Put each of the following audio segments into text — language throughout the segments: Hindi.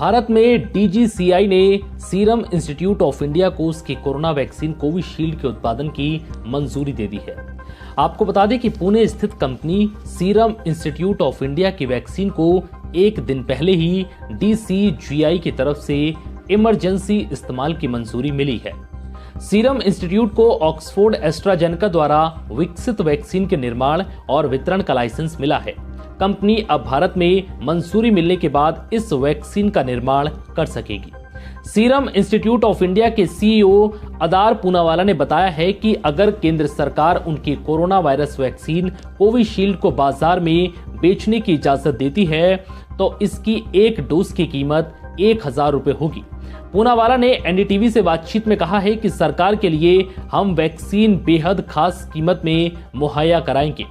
भारत में DGCI ने सीरम इंस्टीट्यूट ऑफ इंडिया को उसकी कोरोना वैक्सीन कोविशील्ड के उत्पादन की मंजूरी दे दी है। आपको बता दें कि पुणे स्थित company serum institute of India की वैक्सीन को एक दिन पहले ही DCGI की तरफ से इमरजेंसी इस्तेमाल की मंजूरी मिली है। सीरम इंस्टीट्यूट को ऑक्सफोर्ड एस्ट्राजेनेका द्वारा विकसित वैक्सीन के निर्माण और वितरण का लाइसेंस मिला है। कंपनी अब भारत में मंजूरी मिलने के बाद इस वैक्सीन का निर्माण कर सकेगी। सीरम इंस्टीट्यूट ऑफ इंडिया के CEO अदार पूनावाला ने बताया है कि अगर केंद्र सरकार उनकी कोरोना वायरस वैक्सीन कोविशील्ड को बाजार में बेचने की इजाजत देती है तो इसकी एक डोज की कीमत 1000 रुपए होगी। पूनावाला ने NDTV से बातचीत में कहा है कि सरकार के लिए हम वैक्सीन बेहद खास कीमत में मुहैया कराएंगे।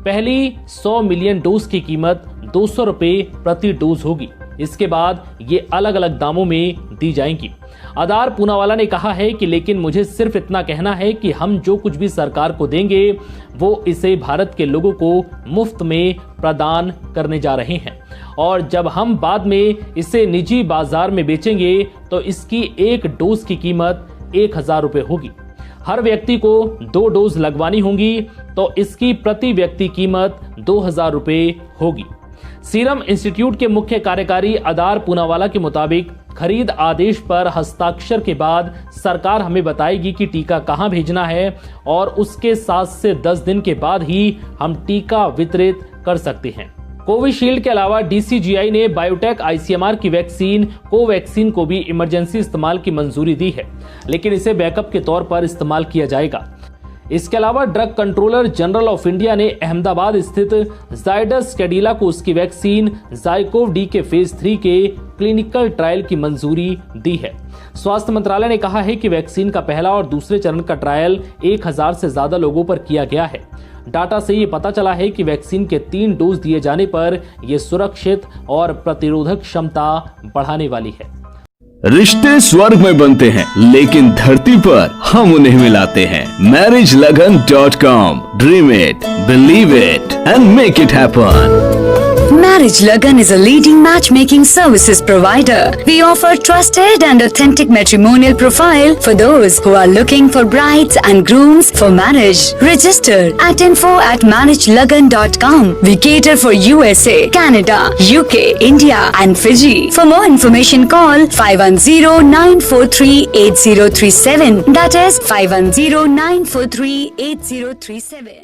पहली 100 मिलियन डोज की कीमत 200 रुपए प्रति डोज होगी। इसके बाद ये अलग अलग दामों में दी जाएंगी। अदार पूनावाला ने कहा है कि लेकिन मुझे सिर्फ इतना कहना है कि हम जो कुछ भी सरकार को देंगे वो इसे भारत के लोगों को मुफ्त में प्रदान करने जा रहे हैं और जब हम बाद में इसे निजी बाजार में बेचेंगे तो इसकी एक डोज की कीमत 1000 रुपए होगी। हर व्यक्ति को 2 डोज लगवानी होंगी तो इसकी प्रति व्यक्ति कीमत 2000 रुपए होगी। सीरम इंस्टीट्यूट के मुख्य कार्यकारी अदार पूनावाला के मुताबिक खरीद आदेश पर हस्ताक्षर के बाद सरकार हमें बताएगी कि टीका कहां भेजना है और उसके 7 से 10 दिन के बाद ही हम टीका वितरित कर सकते हैं। कोविशील्ड के अलावा DCGI ने बायोटेक ICMR की वैक्सीन कोवैक्सीन को भी इमरजेंसी इस्तेमाल की मंजूरी दी है, लेकिन इसे बैकअप के तौर पर इस्तेमाल किया जाएगा। इसके अलावा drug controller general of India ने अहमदाबाद स्थित जायडस कैडिला को उसकी वैक्सीन ज़ाइकोव-D के फेज 3 के क्लिनिकल ट्रायल की मंजूरी दी है। स्वास्थ्य मंत्रालय ने कहा है कि वैक्सीन का पहला और दूसरे चरण का ट्रायल 1000 से ज्यादा लोगों पर किया गया है। डाटा से ये पता चला है कि वैक्सीन के 3 डोज दिए जाने पर यह सुरक्षित और प्रतिरोधक क्षमता बढ़ाने वाली है। रिश्ते स्वर्ग में बनते हैं लेकिन धरती पर हम उन्हें मिलाते हैं। MarriageLagan.com, Dream it, believe it and make it happen. Marriage Lagan is a leading matchmaking services provider. We offer trusted and authentic matrimonial profile for those who are looking for brides and grooms for marriage. Register at info@marriagelagan.com. We cater for USA, Canada, UK, India and Fiji. For more information call 510-943-8037. That is 510-943-8037.